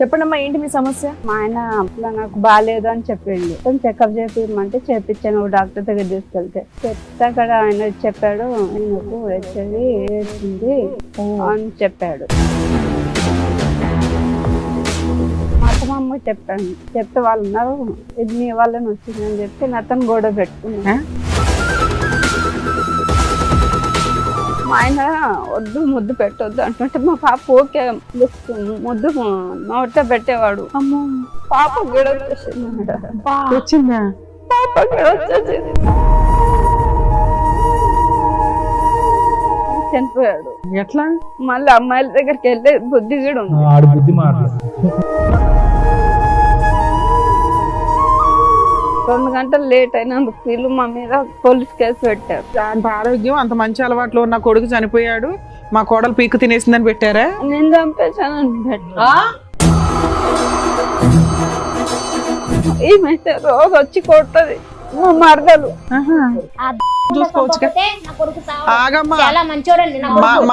చెప్పండమ్మా, ఏంటి మీ సమస్య? మా ఆయన అట్లా నాకు బాగాలేదు అని చెప్పిండు. చెకప్ చేపిమంటే చేపించాను డాక్టర్ దగ్గర తీసుకెళ్తే. చెప్తే అక్కడ ఆయన చెప్పాడు, ఆయనకు హెచ్ఐవి వేసింది అని చెప్పాడు. మా అత్తమ్మ చెప్పాను, చెప్తే వాళ్ళు ఉన్నారు, ఇది నీ వాళ్ళని వచ్చిందని చెప్పి అతను గొడవ పెట్టుకున్నా. మా ఆయన వద్దు ముద్దు పెట్టొద్దు అంటుంటే మా పాప ఓకే ముద్దు నోట పెట్టేవాడు. అమ్మో, పాప గడ వచ్చేసింది. వచ్చిందా? పాప గడ వచ్చేసింది, చనిపోయాడు. ఎట్లా? మళ్ళీ అమ్మాయిల దగ్గరికి వెళ్ళే బుద్ధి కూడా ఉంది. 2 గంటలు లేట్ అయినందుకు వీళ్ళు మా మీద పోలీస్ కేసు పెట్టారు. అంత ఆరోగ్యం, అంత మంచి అలవాట్లు ఉన్న కొడుకు చనిపోయాడు, మా కోడలు పీకు తినేసిందని పెట్టారా? నేను చంపేశానని పెట్టా. ఈమెతే రోజు వచ్చి కొట్టది మా మరదలు. ఆగమ్మా,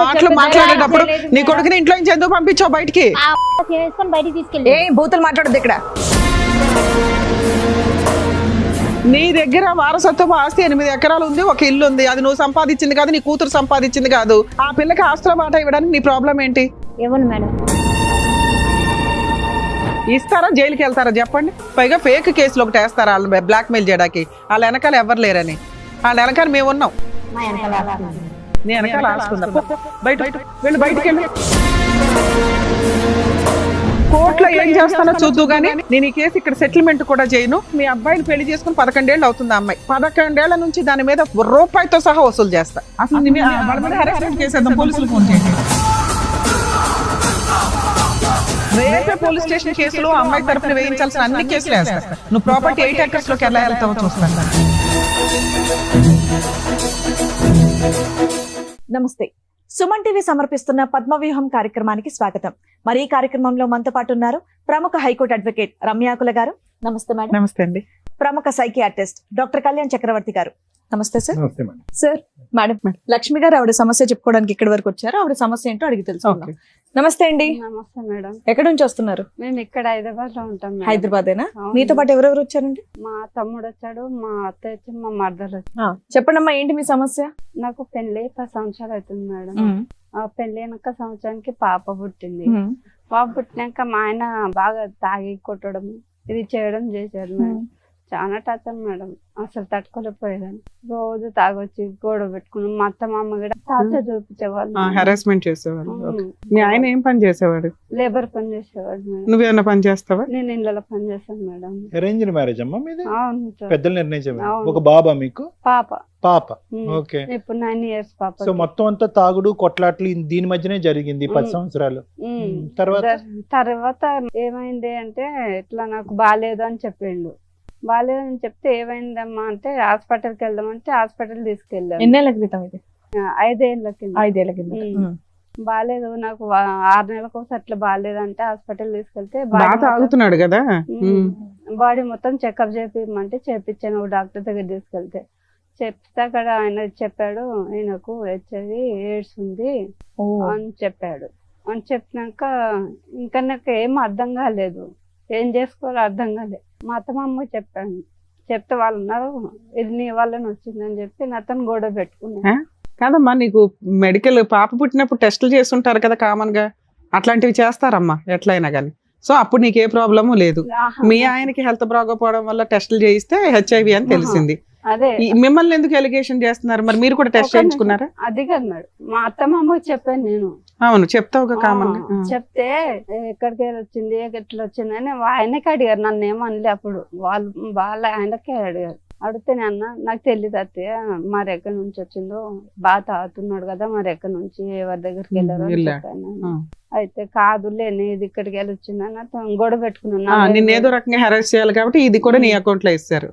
మాటలు మాట్లాడేటప్పుడు నీ కొడుకుని ఇంట్లో నుంచి ఎందుకు పంపించావు బయటికి? ఏ బూతులు మాట్లాడదు ఇక్కడ. నీ దగ్గర వారసత్వం ఆస్తి 8 ఎకరాలు ఉంది, ఒక ఇల్లు ఉంది. అది నువ్వు సంపాదించింది కాదు, నీ కూతురు సంపాదించింది కాదు. ఆ పిల్లకి ఆస్తుల మాట ఇవ్వడానికి నీ ప్రాబ్లం ఏంటి? మేడం ఇస్తారా, జైలుకి వెళ్తారా చెప్పండి? పైగా ఫేక్ కేసులు ఒకటి వేస్తారా వాళ్ళు బ్లాక్ మెయిల్ చేయడానికి? వాళ్ళ వెనకాల ఎవరు లేరని. వాళ్ళ వెనకాల మేము ఉన్నాం. నీ వెనకాల ఆసుకుందా? బయట వెళ్ళి, బయటికి వెళ్ళి. కోర్టులో ఏం చేస్తానో చూద్దు గానీ నేను ఈ కేసు ఇక్కడ సెటిల్మెంట్ కూడా చేయను. మీ అబ్బాయిని పెళ్లి చేసుకుని 11 ఏళ్ళు అవుతుంది. అమ్మాయి 11 ఏళ్ల నుంచి దాని మీద రూపాయితో సహా వసూలు చేస్తా. అసలు పోలీసులు ఫోన్ చేయండి. రేపే పోలీస్ స్టేషన్ కేసులు అమ్మాయి తరఫున వేయించాల్సిన అన్ని కేసులు వేస్తా. నువ్వు ప్రాపర్టీ 8 acres లోకి ఎలా వెళ్తావో చూస్తాను. నమస్తే. సుమన్ టీవీ సమర్పిస్తున్న పద్మవ్యూహం కార్యక్రమానికి స్వాగతం. మరి ఈ కార్యక్రమంలో మనతో పాటు ఉన్నారు ప్రముఖ హైకోర్టు అడ్వకేట్ రమ్యాకుల గారు. నమస్తే మేడం. నమస్తే అండి. ప్రముఖ సైకియాట్రిస్ట్ డాక్టర్ కళ్యాణ్ చక్రవర్తి గారు. నమస్తే సార్. సార్, మేడం లక్ష్మి గారు ఆవిడ సమస్య చెప్పుకోవడానికి ఇక్కడి వరకు వచ్చారు. ఆవిడ సమస్య ఏంటో అడిగి తెలుసుకుందాం. నమస్తే అండి. నమస్తే మేడం. ఎక్కడి నుంచి వస్తున్నారు? మేము ఇక్కడ హైదరాబాద్ లో ఉంటాం. హైదరాబాదేనా? మీతో పాటు ఎవరెవరు వచ్చారండి? మా తమ్ముడు వచ్చాడు, మా అత్త వచ్చి, మా మరదలు వచ్చి. చెప్పండమ్మా, ఏంటి మీ సమస్య? నాకు పెళ్లి 10 సంవత్సరాలు అవుతుంది మేడం. ఆ పెళ్లి అయినాక సంవత్సరానికి పాప పుట్టింది. పాప పుట్టినాక మా ఆయన బాగా తాగి కొట్టడం ఇది చేయడం చేశాడు మేడం. చాలా టార్చర్ మేడం, అసలు తట్టుకోలేకపోయేదాన్ని. రోజు తాగొచ్చి గొడవ పెట్టుకున్నాం. మా అత్త మామ కూడా టార్చర్ చూపించేవాళ్ళు, హెరాస్మెంట్ చేసేవాళ్ళు. మీ ఆయన ఏం పని చేసేవాడు? లేబర్ పని చేసేవాడు మేడం. నువ్వేమన్నా పని చేస్తావా? నేను ఇళ్ళలో పని చేస్తాను మేడం. అరేంజ్డ్ మ్యారేజ్ అమ్మా మీది? అవును సార్. పెద్దలు నిర్ణయించారు. ఒక బాబా మీకు? పాప. ఓకే. ఇప్పుడు 9 years పాప. సో మొత్తం అంతా తాగుడు కొట్లాట్లు దీని మధ్యనే జరిగింది 10 సంవత్సరాలు. తర్వాత ఏమైంది అంటే, ఇట్లా నాకు బాగాలేదు అని చెప్పిండు. బాగాలేదని చెప్తే ఏమైందమ్మా అంటే హాస్పిటల్కి వెళ్దామంటే హాస్పిటల్ తీసుకెళ్ళాను. ఎన్నేళ్ల క్రితం ఇది? 5 ఏళ్ల కింద. 5 ఏళ్ల కింద. బాగాలేదు నాకు 6 నెలలకు ఒకసారి అట్లా బాగాలేదంటే హాస్పిటల్ తీసుకెళ్తే తాగుతున్నాడు కదా, బాడీ మొత్తం చెకప్ చేపిమంటే చేపించాను డాక్టర్ దగ్గర తీసుకెళ్తే. చెప్తే అక్కడ ఆయన చెప్పాడు, ఆయనకు హెచ్ఐవి ఎయిడ్స్ ఉంది అని చెప్పాడు. అని చెప్పినాక ఇంకా నాకు ఏం అర్థం కాలేదు, ఏం చేసుకోవాలో అర్థం కాలేదు. మా అత్తమ్మ చెప్పాను, చెప్తే వాళ్ళు ఉన్నారు, ఇది నీ వాళ్ళని వచ్చిందని చెప్పి అతను గొడవ పెట్టుకున్నా. కాదమ్మా, నీకు మెడికల్ పాప పుట్టినప్పుడు టెస్టులు చేస్తుంటారు కదా కామన్ గా, అట్లాంటివి చేస్తారమ్మా ఎట్లయినా కానీ. సో అప్పుడు నీకు ఏ ప్రాబ్లము లేదు. మీ ఆయనకి హెల్త్ బాగోపోవడం వల్ల టెస్టులు చేయిస్తే హెచ్ఐవి అని తెలిసింది. అదే మిమ్మల్ని ఎందుకు ఎలిగేషన్ చేస్తున్నారు? మరి మీరు కూడా టెస్ట్ చేయించుకున్నారా? అది కాదు మేడం, మా అత్తమ్మ చెప్పాను నేను. అవును, చెప్తావు కామన్. చెప్తే ఎక్కడికి వచ్చింది, ఎట్లా వచ్చింది అని ఆయనకే అడిగారు, నన్ను ఏమనలే. అప్పుడు వాళ్ళ ఆయనకే అడిగారు. అడిగితే అన్న నాకు తెలియదు అత్తయ్య, మరి ఎక్కడి నుంచి వచ్చిందో, బాగా తాగుతున్నాడు కదా, మరి ఎక్కడి నుంచి ఎవరి దగ్గరికి వెళ్ళారో అని చెప్పాను. అయితే కాదులే, ఇది ఇక్కడికి వెళ్ళి వచ్చిందని గొడవ పెట్టుకున్నాను. నేను ఏదో రకంగా హెరాస్ చేయాలి కాబట్టి ఇది కూడా నీ అకౌంట్ లో ఇస్తారు.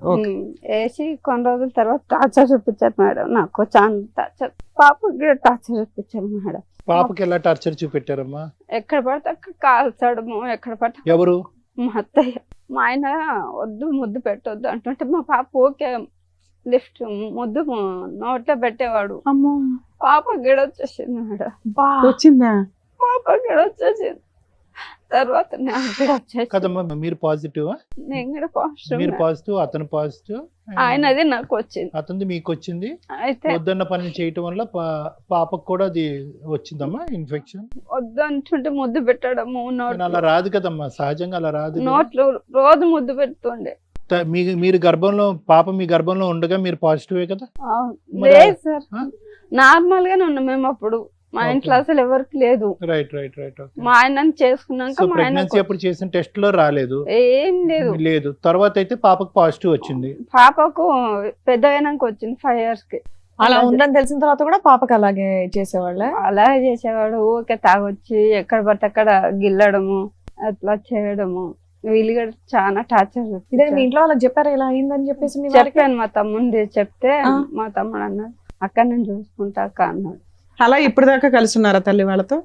వేసి కొన్ని రోజుల తర్వాత టార్చర్ చూపించారు మేడం. నాకు చాలా టార్చర్, పాపకి టార్చర్ చూపించారు మేడం. పాపకి ఎలా టార్చర్ చూపెట్టారమ్మా? ఎక్కడ పడితే అక్కడ కాల్చడము, ఎక్కడ పడితే. ఎవరు? మా అత్తయ్య. మా ఆయన వద్దు ముద్దు పెట్టొద్దు అంటుంటే మా పాప ఓకే లిఫ్ట్ ముద్దు నోట్లో పెట్టేవాడు. అమ్మో, పాప గిడ వచ్చేసింది మేడం. వచ్చిందా? పాప గిడ వచ్చేసింది. తర్వాత నాకు కూడా వచ్చేసి కదమ్మా మీరు పాజిటివ్, నేను కూడా పాజిటివ్ మీరు పాజిటివ్, అతను పాజిటివ్, ఆయనది నాకు వచ్చింది. అతనిది మీకు వచ్చింది. అయితే వద్దన్న పని చేయటం వల్ల పాపకు కూడా అది వచ్చిందమ్మా ఇన్ఫెక్షన్. వద్దు అంటుంటే ముద్దు పెట్టడము, అలా రాదు కదమ్మా, సహజంగా అలా రాదు కదా. నోట్లో రోజు ముద్దు పెడుతుండే. మీరు గర్భంలో పాప మీ గర్భంలో ఉండగా మీరు పాజిటివే కదా? లేదు సార్, నార్మల్ గానే ఉన్నాం మేము అప్పుడు. మా ఇంట్లో అసలు ఎవరికి లేదు. Right right right. మా ఆయన చేసుకున్నాక మా ఆయన ప్రెగ్నెన్సీ అప్పుడు చేసిన టెస్ట్ లో రాలేదు? ఏం లేదు. లేదు. తర్వాత అయితే పాపకు పాజిటివ్ వచ్చింది. పాపకు పెద్ద అయినాక వచ్చింది 5 years కి. అలా ఉందని తెలిసిన తర్వాత కూడా పాపకి అలాగే చేసేవాళ్ళ? అలాగే చేసేవాడు. ఊరికే తాగొచ్చి ఎక్కడ పడితే అక్కడ గిల్లడము, అట్లా చేయడము. వీళ్ళు కూడా చాలా టార్చర్. మీ ఇంట్లో వాళ్ళకి చెప్పారా ఇలా అయిందని చెప్పేసి? చెప్పాను మా తమ్ముడి చెప్తే, మా తమ్ముడు అన్నాడు అక్క నేను చూసుకుంటా అక్క అన్నాడు. అలా ఇప్పుడు దాకా కలిసి ఉన్నారా తల్లి వాళ్ళతో?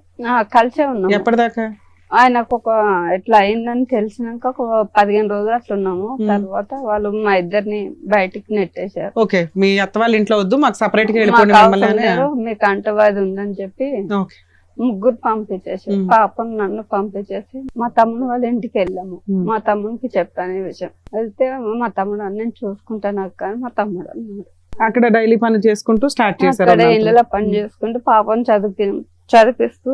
కలిసే ఉన్నాం. ఎప్పటిదాకా? ఆయనకు ఒక ఎట్లా అయిందని తెలిసినాక ఒక 15 రోజులు అట్లా ఉన్నాము. తర్వాత వాళ్ళు మా ఇద్దరిని బయటికి నెట్టేశారు. ఓకే, మీ అత్త వాళ్ళ ఇంట్లో వద్దు, మాకు సపరేట్ గా మాకు వెళ్ళిపోండి మమ్మల్ని అవసరం అని. లేదు, మీకు అంటవాది ఉందని చెప్పి ఓకే. ముగ్గురు పంపించేసి, పాపను నన్ను పంపించేసి మా తమ్ముడు వాళ్ళ ఇంటికి వెళ్ళాము. మా తమ్ముడికి చెప్పాను ఈ విషయం. వెళ్తే మా తమ్ముడు నేను చూసుకుంటాను అక్క అని మా తమ్ముడు అన్నాడు. అక్కడ డైలీ పని చేసుకుంటూ స్టార్ట్ చేశారు? అక్కడ ఇళ్ళలో పని చేసుకుంటూ పాపను చదివిపిస్తూ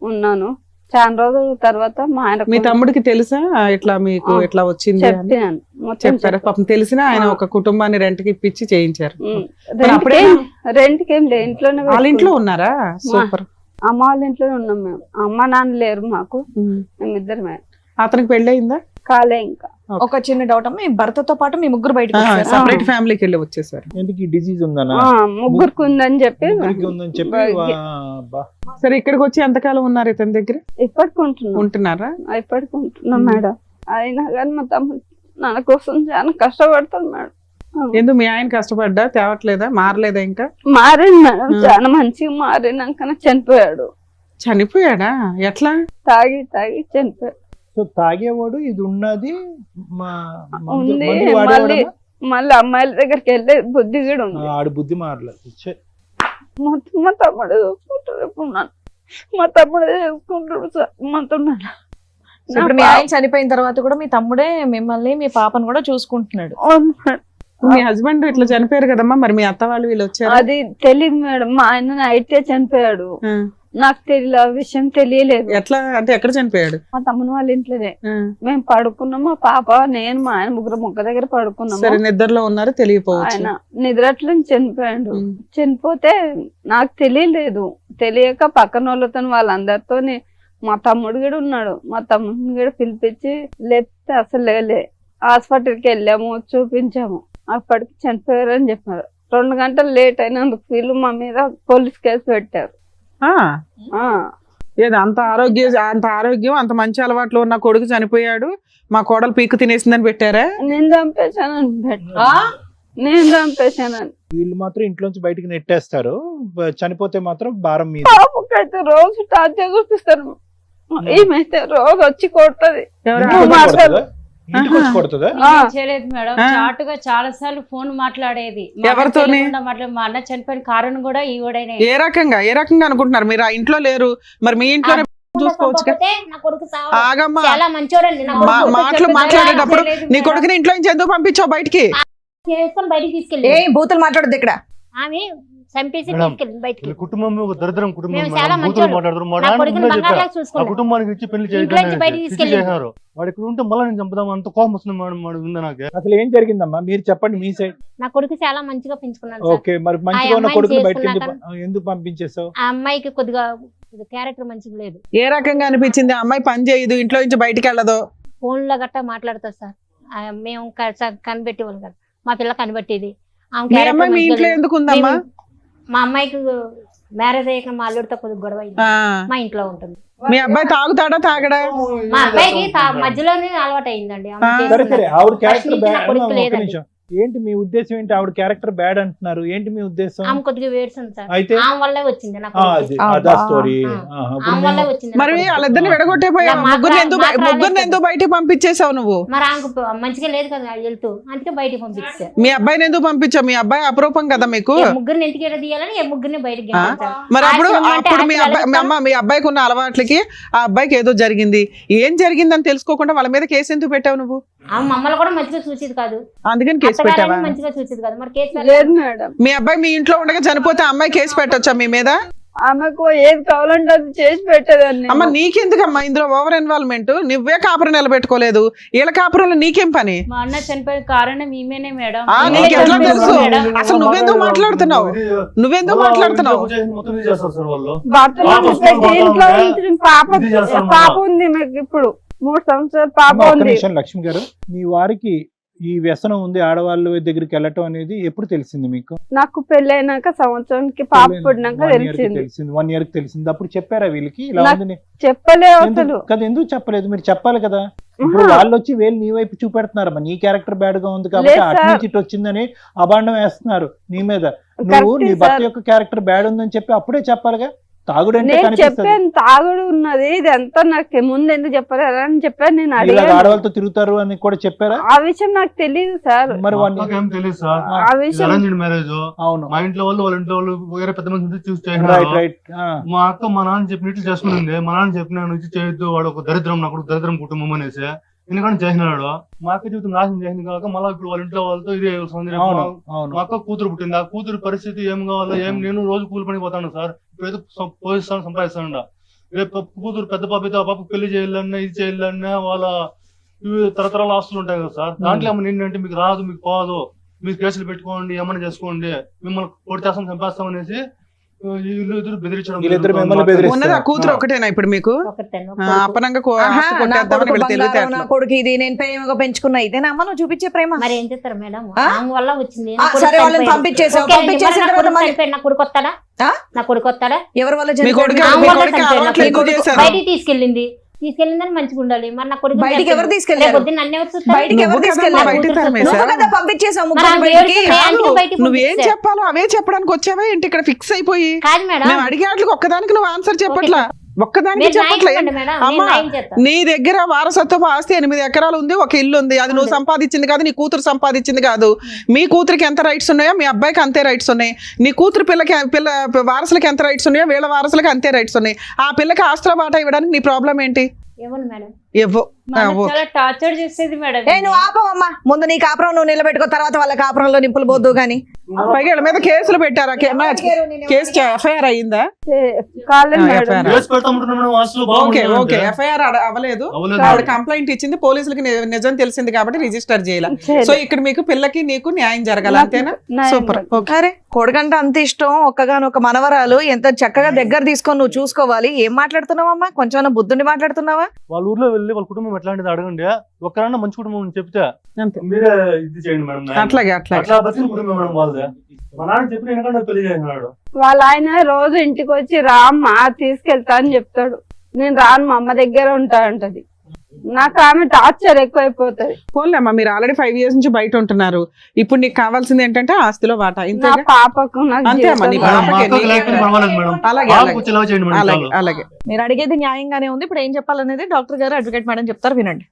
ఉన్నాను. చాలా రోజుల తర్వాత మా ఆయన మీ తమ్ముడికి తెలుసా ఇట్లా మీకు ఇట్లా వచ్చింది అని? చెప్పాను మొత్తం చెప్పారా? పాపం తెలిసినా ఆయన ఒక కుటుంబాన్ని రెంట్ కి ఇప్పించి చేయించారు. రెంట్కి ఏం లేదు, ఇంట్లోనే. వాళ్ళ ఇంట్లో ఉన్నారా? సూపర్. అమ్మ వాళ్ళ ఇంట్లోనే ఉన్నాం మేము. అమ్మ నాన్న లేరు మాకు, మేమిద్దరమే. అతనికి పెళ్లి అయిందా? కాలే. ఇంకా ఒక చిన్న డౌట్ అమ్మా, మీ భర్తతో పాటు మీ ముగ్గురు బయటకు సపరేట్ ఫ్యామిలీకి వెళ్ళి వచ్చేసారు. ఎందుకు డిసీజ్ ఉందనా? ముగ్గురికి ఉందని చెప్పి. ఉందని చెప్పి. సరే, ఇక్కడికి వచ్చి ఎంతకాలం ఉన్నారు ఇతని దగ్గర? ఇప్పటికి ఉంటున్నారా? ఇప్పటికి ఉంటున్నాం మేడం. అయినా కానీ మా తమ్ముడు నా కోసం చాలా కష్టపడతాడు మేడం. ఎందుకు మీ ఆయన కష్టపడ్డా తేవట్లేదా? మారలేదా? ఇంకా మారింది మేడం, చాలా మంచిగా మారినాక చనిపోయాడు. చనిపోయాడా? ఎట్లా? తాగి చనిపోయాడు. సో తాగేవాడు ఇది ఉన్నది ఉంది. మళ్ళీ అమ్మాయిల దగ్గరికి వెళ్ళే బుద్ధి కూడా ఉంది. ఆడు బుద్ధి మారలేదు. మా తమ్ముడు చూసుకుంటాడు. ఇప్పుడు మా తమ్ముడు చూసుకుంటాడు సార్ మాతో. ఇప్పుడు మీ ఆయన చనిపోయిన తర్వాత కూడా మీ తమ్ముడే మిమ్మల్ని మీ పాపను కూడా చూసుకుంటున్నాడు. మీ హస్బెండ్ ఇట్లా చనిపోయారు కదమ్మా, మరి మీ అత్త వాళ్ళు వీళ్ళు వచ్చారు? అది తెలియదు మేడం. మా ఆయన అయితే చనిపోయాడు, నాకు తెలియదు, ఆ విషయం తెలియలేదు. ఎట్లా అంటే ఎక్కడ చనిపోయాడు? మా తమ్ముని వాళ్ళ ఇంట్లోనే. మేము పడుకున్నాం, మా పాప నేను మా ఆయన ముగ్గురు మొక్క దగ్గర పడుకున్నాము. సరే, నిద్రలో ఉన్నారు, తెలియపోవచ్చు. ఆయన నిద్రట్లో చనిపోయాడు. చనిపోతే నాకు తెలియలేదు. తెలియక పక్కన వాళ్ళతో వాళ్ళందరితో మా తమ్ముడు కూడా ఉన్నాడు. మా తమ్ముడిని కూడా పిలిపించి లేపితే అసలు లేలే. హాస్పిటల్కి వెళ్ళాము, చూపించాము. అప్పటికి చనిపోయారు అని చెప్పారు. 2 గంటలు లేట్ అయినందుకు వీళ్ళు మా మీద పోలీస్ కేసు పెట్టారు. ఏదో అంత ఆరోగ్యం అంత మంచి అలవాట్లు ఉన్న కొడుకు చనిపోయాడు, మా కోడలు పీకు తినేసిందని పెట్టారా? నేను చంపేశానని. వీళ్ళు మాత్రం ఇంట్లోంచి బయటికి నెట్టేస్తారు, చనిపోతే మాత్రం భారం మీద. పాపకైతే రోజు టార్చర్ చూపిస్తారు. ఏమైతే రోజు వచ్చి కొడుతుంది. ఇంటికి వచ్చి కొడుతుందా? చేయలేదు మేడం, చాటుగా చాలా సార్లు ఫోన్ మాట్లాడేది. ఎవరితో? మా అన్న చనిపోయిన కారణం కూడా ఈవిడైనా. ఏ రకంగా అనుకుంటున్నారు? మీరు ఆ ఇంట్లో లేరు, మరి మీ ఇంట్లోనే చూసుకోవచ్చు. ఆగమ్మా, మాటలు మాట్లాడేటప్పుడు నీ కొడుకుని ఇంట్లో నుంచి ఎందుకు పంపించావు బయటికి? బయటికి తీసుకెళ్ళి ఏ బూతులు మాట్లాడదు ఇక్కడ. ఆమె చంపేసి తీసుకెళ్ళింది బయటికి. కుటుంబం ఒక దరిద్రం కుటుంబం. మేము చాలా మంచి కుటుంబానికి ఇచ్చి పెళ్లి చేశారు. వాడు ఇక్కడ ఉంటే మళ్ళీ నేను చంపుదాం అంత కోపం వస్తుంది మేడం. వాడు ఉంది నాకు. అసలు ఏం జరిగిందమ్మా మీరు చెప్పండి మీ సైడ్. నా కొడుకు చాలా మంచిగా పెంచుకున్నాను. ఓకే, మరి మంచిగా ఉన్న కొడుకు బయటకి ఎందుకు పంపించేసావు? ఆ అమ్మాయికి కొద్దిగా క్యారెక్టర్ మంచిగా లేదు. ఏ రకంగా అనిపించింది? అమ్మాయి పని చేయదు, ఇంట్లో నుంచి బయటికి వెళ్ళదు, ఫోన్ లో గట్టా మాట్లాడుతుంది సార్. మేము కనిపెట్టి వాళ్ళు కదా, మా పిల్ల కనిపెట్టేది. మీ ఇంట్లో ఎందుకు ఉందమ్మా? మా అమ్మాయికి మ్యారేజ్ అయ్యాక మా అల్లుడితో కొద్దిగా గొడవ అయింది. మా ఇంట్లో ఉంటుంది. మీ అబ్బాయి తాగుతాడా తాగడా? మా అబ్బాయికి మధ్యలోనే అలవాటు అయిందండి. ఏంటి మీ ఉద్దేశం ఏంటి? ఆవిడ క్యారెక్టర్ బ్యాడ్ అంటున్నారు, ఏంటి మీ ఉద్దేశం? ఆమె కొద్దిగా వేడుతుంది సార్, అయితే ఆమె వల్లే వచ్చింది నాకు అదా స్టోరీ. ఆమె వల్లే వచ్చింది మరి నాకు. వాళ్ళిద్దరిని విడగొట్టేపోయావు, మాకు ముగ్గురిని ఎందుకు బయటికి పంపించేసావు నువ్వు? మరి ఆమెకు మంచిగా లేదు కదా వెళ్తూ, అందుకే బయటికి పంపించా. మీ అబ్బాయిని ఎందుకు పంపించావు? మీ అబ్బాయి అపరూపం కదా మీకు. ముగ్గురిని ఇంటికి ఎడ తీయాలని ముగ్గురిని బయటికి ఆ? పంపించారు. మరి అప్పుడు ఆశ్రమం అంటే అప్పుడు మీ అబ్బాయి ఆశ్రమం అమ్మ మీ అబ్బాయికి ఉన్న అలవాట్లకి ఆ అబ్బాయికి ఏదో జరిగింది, ఏం జరిగిందని తెలుసుకోకుండా వాళ్ళ మీద కేసు ఎందుకు పెట్టావు నువ్వు? ఆమె మమ్మల్ని కూడా మంచిగా చూసేది కాదు, అందుకని కేసు పెట్టావా? అత్తగారిని మంచిగా చూసేది కాదు. మరి కేసు లేదు మేడం, మీ అబ్బాయి మీ ఇంట్లో ఉండగా చనిపోతే ఆ అమ్మాయి కేసు పెట్టొచ్చా మీ మీద? ఆమెకు ఏది కావాలంటే అది చేసి పెట్టేదాన్ని. అమ్మ నీకెందుకమ్మా ఇందులో ఓవర్ ఇన్వాల్వ్మెంట్? నువ్వే కాపురం నిలబెట్టుకోలేదు, వీళ్ళ కాపురంలో నీకేం పని? మా అన్న చనిపోయిన కారణం ఈమెనే మేడం. నీకు ఎట్లా తెలుసు? మేడం. అసలు నువ్వెందుకు మాట్లాడుతున్నావు? నువ్వెందుకు మాట్లాడుతున్నావు? మొత్తం ఇది చేస్తారు సార్ వాళ్ళు. భర్తను పాప పెట్టి ఇంట్లో పాప ఉంచి పాప ఉంది మీకు, ఇప్పుడు 3 సంవత్సరాలు పాప అమ్మ, ఒక్క ఉంది. నిమిషం లక్ష్మి గారు, మీ వారికి ఈ వ్యసనం ఉంది ఆడవాళ్ళ దగ్గరికి వెళ్ళటం అనేది ఎప్పుడు తెలిసింది మీకు? నాకు పెళ్ళైనాక సంవత్సరానికి పాప పుట్టినాక 1 year కి తెలిసింది. 1 year కి తెలిసింది. అప్పుడు చెప్పారా వీళ్ళకి ఇలా నాకు ఉంది? చెప్పలేదు అసలు. ఎందుకు కదా, ఎందుకు చెప్పలేదు? మీరు చెప్పాలి కదా. ఇప్పుడు వాళ్ళు వచ్చి వేలు నీ వైపు చూపెడుతున్నారమ్మా, నీ క్యారెక్టర్ బ్యాడ్ గా ఉంది కాబట్టి లేదు అటు సార్. నుంచి ఇటు వచ్చిందని అభాండం వేస్తున్నారు నీ మీద. నువ్వు కరెక్టే నీ భర్త సార్. యొక్క క్యారెక్టర్ బ్యాడ్ ఉందని చెప్పి అప్పుడే చెప్పాలిగా. తాగుడంటే నేను కనిపిస్తుంది. చెప్పాను తాగుడు ఉన్నది, ఇదంతా నాకు ముందు ఎందుకు చెప్పారు అని చెప్పాను. నేను ఇలా అడిగాను, ఆడవాళ్ళతో తిరుగుతారు అని కూడా చెప్పారా? ఆ విషయం నాకు తెలియదు సార్. మరి మా వాడిని అక్కకి ఏం తెలియదు సార్, ఆ విషయం అరేంజ్డ్ మ్యారేజ్. అవును, మా ఇంట్లో వాళ్ళు వాళ్ళ ఇంట్లో వాళ్ళు వేరే పెద్ద మంది చూసి రైట్ చేసినారు. రైట్. మా అక్క మా నాన్న చెప్పినట్లు చేసుకునింది. మా నాన్న చెప్పిన నుంచి చేయొద్దు, వాడు ఒక దరిద్రం, నాకు దరిద్రం కుటుంబం అనేసి ఎందుకంటే చేసినాడు. మా అక్క జీవితం నాశనం చేసింది కాక మళ్ళీ ఇప్పుడు వాళ్ళ ఇంట్లో వాళ్ళతో ఇదే వస్తుంది. అవును అవును. మా అక్క కూతురు పుట్టింది, ఆ కూతురు పరిస్థితి ఏం కావాలో ఏం, నేను రోజు కూలి పని పోతాను సార్, ఇప్పుడైతే పోయిస్తాను సంపాదిస్తాను. రేపు కూతురు పెద్ద పాప అయితే ఆ పాప పెళ్లి చేయాలన్నా ఇది చేయాలన్నా వాళ్ళ ఇవి తరతరాల ఆస్తులు ఉంటాయి కదా సార్. దాంట్లో ఏమన్నా ఏంటంటే మీకు రాదు, మీకు పోదు, మీరు కేసులు పెట్టుకోండి, ఏమన్నా చేసుకోండి, మిమ్మల్ని కొడితేస్తాం చంపేస్తాం అనేసి వీళ్ళిద్దరు బెదిరించడం. వీళ్ళిద్దరు మిమ్మల్ని బెదిరిస్తారు. ఉన్నది ఆ కూతురు ఒకటేనా ఇప్పుడు మీకు? అపనంగా ఆస్తి కొట్టేద్దామని వీళ్ళ తెలివితేటలు. నా కొడుకు ఇది నేను ప్రేమగా పెంచుకున్నా, ఇదేనా అమ్మ నువ్వు చూపించే ప్రేమ? మరి ఏం చేస్తారు మేడం, ఆ? ఆమె వల్ల వచ్చింది. ఆ, సరే వాళ్ళని పంపించేసావు, పంపించేసిన తర్వాత మళ్ళీ నా కొడుకు వస్తాడా? ఆ? నా కొడుకు వస్తాడా? ఎవరి వల్ల మీ కొడుకు చనిపోయాడు? మీ ఆమె వల్ల కొడుకు చనిపోయాడు. అలవాట్లు ఎక్కువ చేశారు. బయటికి తీసుకెళ్ళిందని మంచిగా ఉండాలి. మరి నా కొడుకు బయటికి ఎవరు తీసుకెళ్లారు? నన్ను ఎవరు చూస్తారు? బయటికి ఎవరు నువ్వు కదా తీసుకెళ్లారు? బయటికి తరిమేశావు. నువ్వు కదా పంపించేసావు మరి ముగ్గురు ఆమె బయటికి. ఏడుస్తుంది, అందుకే బయటికి నువ్వేం పంపించేశారు. చెప్పాలో అవే చెప్పడానికి వచ్చావా ఏంటి ఇక్కడ ఫిక్స్ అయిపోయి? కాదు మేడం, మేము అడిగే వాటికి ఒక్కదానికి నువ్వు ఆన్సర్ చెప్పట్లా, ఒక్కదానికి మీరు న్యాయం చెప్పట్లే. చెప్పండి మేడం, నేను అమ్మా న్యాయం చేస్తా. నీ దగ్గర వారసత్వపు ఆస్తి 8 ఎకరాలు ఉంది, ఒక ఇల్లు ఉంది, అది నువ్వు సంపాదించింది కాదు, నీ కూతురు సంపాదించింది కాదు. మీ కూతురికి ఎంత రైట్స్ ఉన్నాయో మీ అబ్బాయికి అంతే రైట్స్ ఉన్నాయి. నీ కూతురు పిల్ల వారసులకి ఎంత రైట్స్ ఉన్నాయో వీళ్ళ వారసులకి అంతే రైట్స్ ఉన్నాయి. ఆ పిల్లకి ఆస్తిలో వాటా ఇవ్వడానికి నీ ప్రాబ్లం ఏంటి? ఏమన్నా మేడం, ఇవ్వు. మా అన్న చాలా టార్చర్ చేసేది మేడం. ఏ నువ్వు ఆపవమ్మా, ముందు నీ కాపురం నువ్వు నిలబెట్టుకో, తర్వాత వాళ్ళ కాపురంలో నింపులు పోద్దు గాని. పైగా వీళ్ళ మీద కేసులు పెట్టారా? కేసు ఎఫ్ఐఆర్ అయ్యిందా? కాలేదు మేడం. FIR. కేసు పెడతామంటున్నాం మేడం, ఆస్తులు ఓకే బాగుంటాయి ఓకే, అంటే. ఎఫ్ఐఆర్ అవ్వలేదు. అవ్వలేదు. ఆవిడ కంప్లైంట్ ఇచ్చింది, పోలీసులకి నిజం తెలిసింది కాబట్టి రిజిస్టర్ చేయాలి. సో ఇక్కడ మీకు పిల్లకి నీకు న్యాయం జరగాలి, అంతేనా? సూపర్. ఓకే. అరే కొడుకంటే అంత ఇష్టం, ఒక్కగానొక్క మనవరాలు, ఎంత చక్కగా దగ్గర తీసుకొని నువ్వు చూసుకోవాలి. ఏం మాట్లాడుతున్నావమ్మా? కొంచెం బుద్ధుని మాట్లాడుతున్నావా? వాళ్ళ ఊర్లో వెళ్ళి వాళ్ళ కుటుంబం ఎట్లాంటిది అడగండి, ఒక్కరన్నా మంచి కుటుంబం అని చెప్తే అంతే. మీరే ఇది చేయండి మేడం. అట్లాగే అట్లాగే. అట్లా బతికిన కుటుంబం మేడం వాళ్ళదే. మా నాన్న చెప్పిన వెనక పెళ్లి చేసినాడు. వాళ్ళ ఆయన రోజు ఇంటికి వచ్చి రామ్మా తీసుకెళ్తా అని చెప్తాడు. నేను రాను, మా అమ్మ దగ్గర ఉంటా అంటది. నాకు ఆమె టార్చర్ ఎక్కువైపోతది. పోన్లేమ్మా, మీరు ఆల్రెడీ 5 years నుంచి బయట ఉంటున్నారు. ఇప్పుడు నీకు కావాల్సింది ఏంటంటే ఆస్తిలో వాటా, నా ఇంతేగా? పాపకు నాకు అంతే అమ్మా, నీ జీవితం పాపకి మా అక్కకి లేకపోతే పర్వాలేదు మేడం. అలాగే బాబుకి అలాగే వచ్చేలా చేయండి మేడం అలాగే చాలు. అలాగే. మీరు అడిగేది న్యాయంగానే ఉంది. ఇప్పుడు ఏం చెప్పాలనేది డాక్టర్ గారు, అడ్వకేట్ మేడం చెప్తారు, వినండి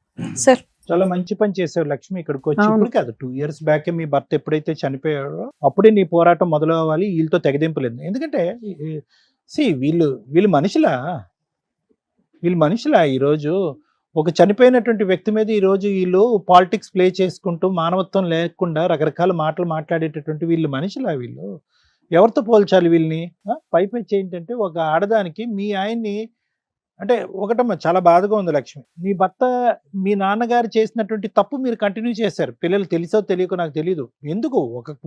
సార్. చాలా మంచి పని చేసావు లక్ష్మి. ఇక్కడికి వచ్చి అవును. ఇప్పుడు కాదు, 2 years బ్యాక్ మీ భర్త ఎప్పుడైతే చనిపోయాడో అప్పుడే నీ పోరాటం మొదలవ్వాలి. వీళ్ళతో తెగదింపలేదు. ఎందుకంటే వీళ్ళు మనుషులా ఈరోజు ఒక చనిపోయినటువంటి వ్యక్తి మీద ఈరోజు వీళ్ళు పాలిటిక్స్ ప్లే చేసుకుంటూ మానవత్వం లేకుండా రకరకాల మాటలు మాట్లాడేటటువంటి వీళ్ళు మనుషులా? వీళ్ళు ఎవరితో పోల్చాలి వీళ్ళని? పైపెచ్చి ఏంటంటే ఒక ఆడదానికి మీ ఆయన్ని అంటే ఒకటమ్మా, చాలా బాధగా ఉంది లక్ష్మి. నీ భర్త మీ నాన్నగారు చేసినటువంటి తప్పు మీరు కంటిన్యూ చేశారు. పిల్లలు తెలుసో తెలియకో నాకు తెలియదు. ఎందుకు